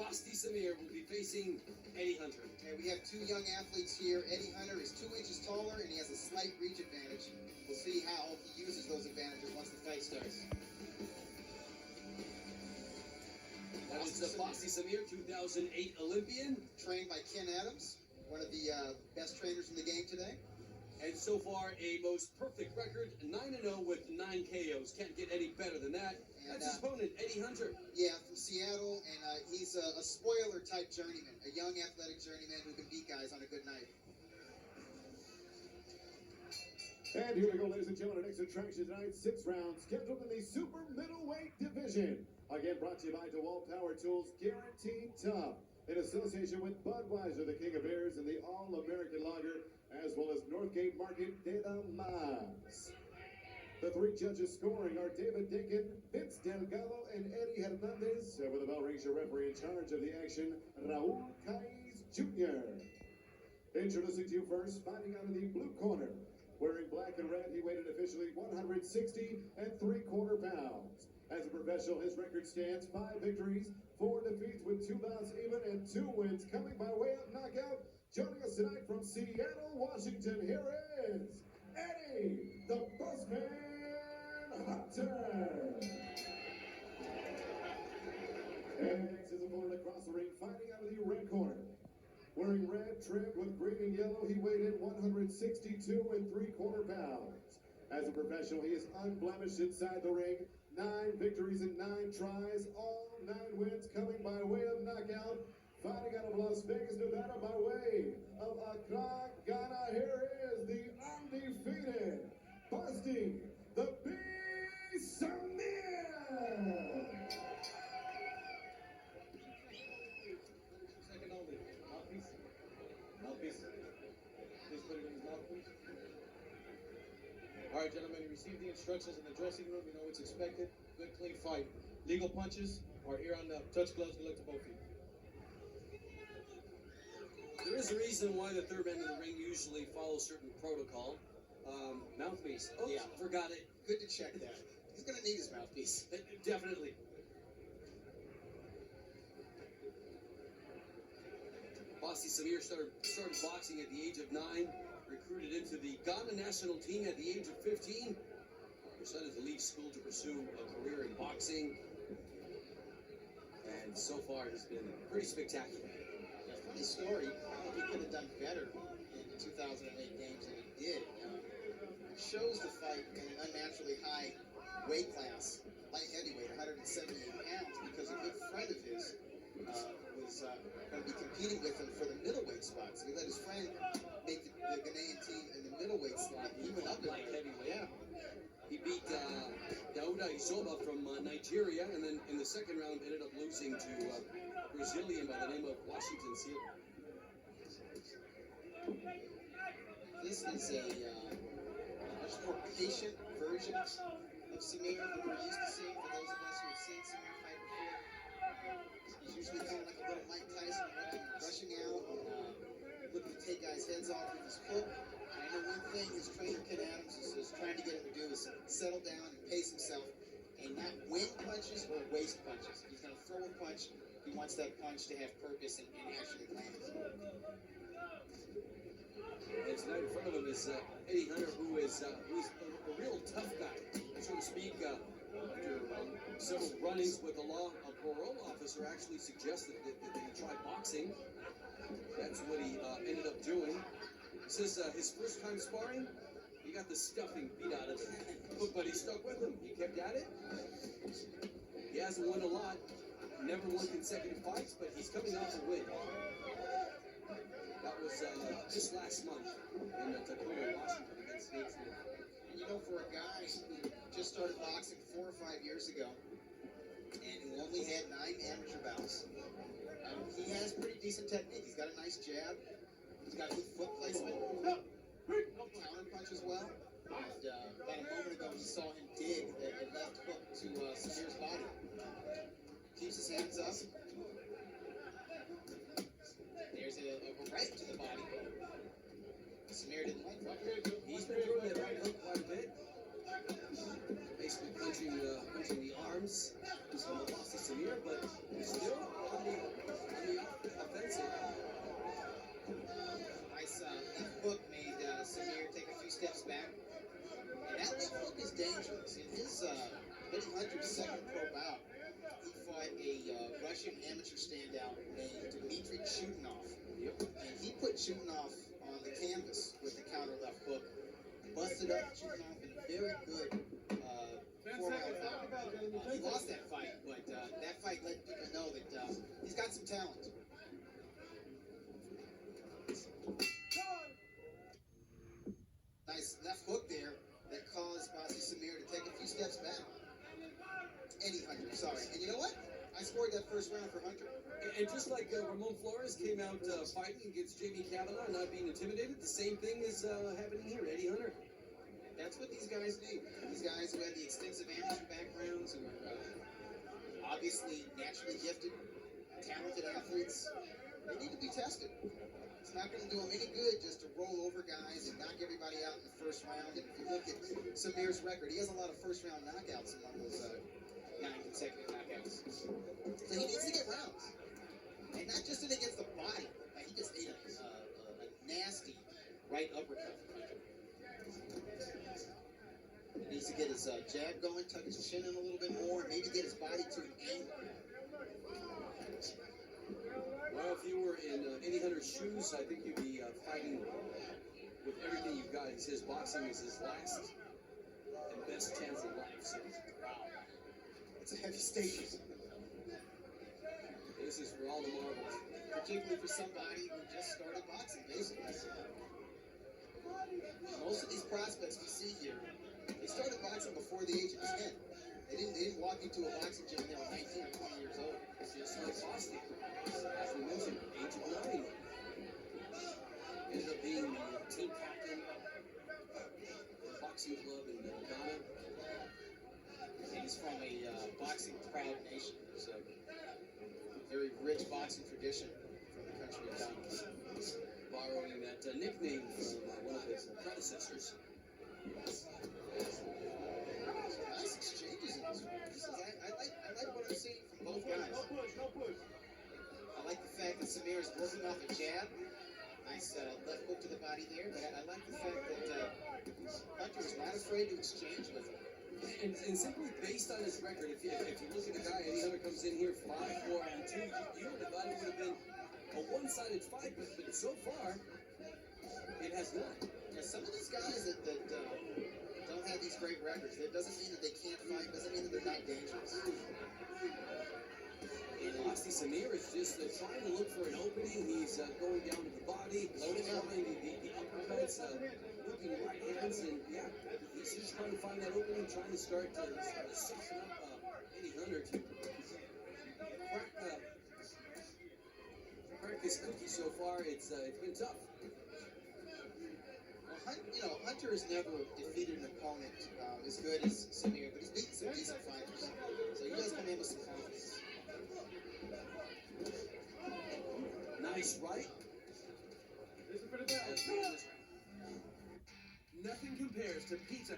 Bastie Samir will be facing Eddie Hunter. And we have two young athletes here. Eddie Hunter is 2 inches taller, and he has a slight reach advantage. We'll see how he uses those advantages once the fight starts. That is the Bastie Samir, 2008 Olympian. Trained by Ken Adams, one of the best trainers in the game today. And so far, a most perfect record, 9-0 with 9 KOs. Can't get any better than that. And that's his opponent, Eddie Hunter. Yeah, from Seattle, and he's a spoiler-type journeyman, a young athletic journeyman who can beat guys on a good night. And here we go, ladies and gentlemen, our next attraction tonight, 6 rounds scheduled in the super middleweight division. Again, brought to you by DeWalt Power Tools, guaranteed tough. In association with Budweiser, the King of Beers, and the All-American Lager, as well as Northgate Market de la Mas. The 3 judges scoring are David Dinkin, Vince Delgado, and Eddie Hernandez, with the bell rings your referee in charge of the action, Raul Caiz Jr. Introducing to you first, fighting out of the blue corner. Wearing black and red, he weighed in officially 160 3/4 pounds. As a professional, his record stands 5 victories, 4 defeats with 2 bouts even, and 2 wins coming by way of knockout. Joining us tonight from Seattle, Washington, here is Eddie, the Buzzman Hunter. And next is opponent across the ring, fighting out of the red corner. Wearing red trimmed with green and yellow, he weighed in 162 3/4 pounds. As a professional, he is unblemished inside the ring. 9 victories and 9 tries, all 9 wins coming by way of knockout. Fighting out of Las Vegas, Nevada, by way of Accra, Ghana, here is the undefeated Bastie, the Beast Samir. Second only. Mouthpiece. Mouthpiece. Please put it in his mouthpiece. All right, gentlemen, you received the instructions in the dressing room. You know what's expected. Good, clean fight. Legal punches are here on the touch gloves. Good luck to both of you. There is a reason why the third man in the ring usually follows certain protocol. Mouthpiece. Oh, Yeah. Forgot it. Good to check that. He's going to need his mouthpiece. Definitely. Bastie Samir started boxing at the age of 9, recruited into the Ghana national team at the age of 15. Decided to leave school to pursue a career in boxing. And so far, it's been pretty spectacular. Yeah, funny story. I think he could have done better in the 2008 games than he did. He chose to fight in an unnaturally high weight class, light heavyweight, 178 pounds, because a good friend of his was going to be competing with him for the middleweight spot. So he let his friend make the Ghanaian team in the middleweight slot. He went up in Light heavyweight. Yeah. He beat Dauda Isoba from Nigeria, and then in the second round ended up losing to a Brazilian by the name of Washington Seal. This is a much more patient version of Samir than we're used to seeing. For those of us who have seen Samir fight before, he's usually kind of like a little Mike Tyson, rushing out and looking to take guys' heads off with his foot. And I know one thing his trainer, Ken Adams, is trying to get him to do is settle down and pace himself and not win punches or waste punches. He's going to throw a punch. He wants that punch to have purpose and actually land it. And tonight in front of him is Eddie Hunter, who's a real tough guy, so to speak. After several run-ins with the law, a parole officer actually suggested that he try boxing. That's what he ended up doing. He says his first time sparring, he got the stuffing beat out of him, but he stuck with him. He kept at it. He hasn't won a lot, never won consecutive fights, but he's coming off a win. That was just last month in Tacoma, Washington against Nate Smith. And you know, for a guy who just started boxing 4 or 5 years ago and who only had 9 amateur bouts, he has pretty decent technique. He's got a nice jab. He's got good foot placement. Counter punch as well. And about a moment ago, we saw him dig a left hook to Samir's body. Keeps his hands up. There's a right to the body. Samir didn't like that. He's been throwing that right hook quite a bit. Basically punching the arms of Bastie Samir, but he's still on the offensive. Nice left hook made Samir take a few steps back. And that left hook is dangerous. In his Eddie Hunter's second pro bout, he fought a Russian amateur standout named Dmitry Chutinov. Yep. And he put Chutinov on the canvas with the counter left hook. Busted up Chutinov in a very good 4-round bout. He lost that fight, but that fight let people know that he's got some talent. Nice left hook there that caused Bastie Samir to take a few steps back. Eddie Hunter, sorry. And you know what? I scored that first round for Hunter. And just like Ramon Flores came out fighting against Jamie Kavanaugh, not being intimidated, the same thing is happening here. Eddie Hunter. That's what these guys do. These guys who have the extensive amateur backgrounds, who are obviously naturally gifted, talented athletes, they need to be tested. It's not going to do them any good just to roll over guys and knock everybody out in the first round. And if you look at Samir's record, he has a lot of first-round knockouts among those 9 consecutive knockouts. So he needs to get rounds. And not just in against the body. He just ate a nasty right uppercut. He needs to get his jab going, tuck his chin in a little bit more, and maybe get his body to an angle. Well, if you were in Eddie Hunter's shoes, I think you'd be fighting with everything you've got. He says boxing is his last and best chance of life. So, It's a heavy statement. this is for all the marbles. Particularly for somebody who just started boxing, basically. Most of these prospects we see here, they started boxing before the age of 10. They didn't walk into a boxing gym when they were 19 or 20 years old. Just like Bastie, as we mentioned, age of 9. Ended up being the team captain of the boxing club in Ghana. And he's from a boxing proud nation. There's a very rich boxing tradition from the country of Ghana. Borrowing that nickname from one of his predecessors. Nice exchanges in this one. I like what I'm seeing from both guys. I like the fact that Samir is working off a jab. Nice left hook to the body there. But I like the fact that Hunter is not afraid to exchange with him. And simply based on his record, if you look at the guy, Eddie Hunter comes in here 5-4-2, you would have thought it would have been a one-sided fight, but so far, it has not. Yeah, some of these guys that don't have these great records, that doesn't mean that they can't fight, doesn't mean that they're not dangerous. And Bastie Samir is just trying to look for an opening. He's going down to the body, loading up the uppercuts, looking right hands, and yeah, he's just trying to find that opening, trying to start to soften up Eddie Hunter to crack this cookie so far. It's been tough. Well, Hunter has never defeated an opponent as good as Samir, but he's beaten some decent fighters. So he does come in with some confidence. Nice right. Nothing compares to pizza.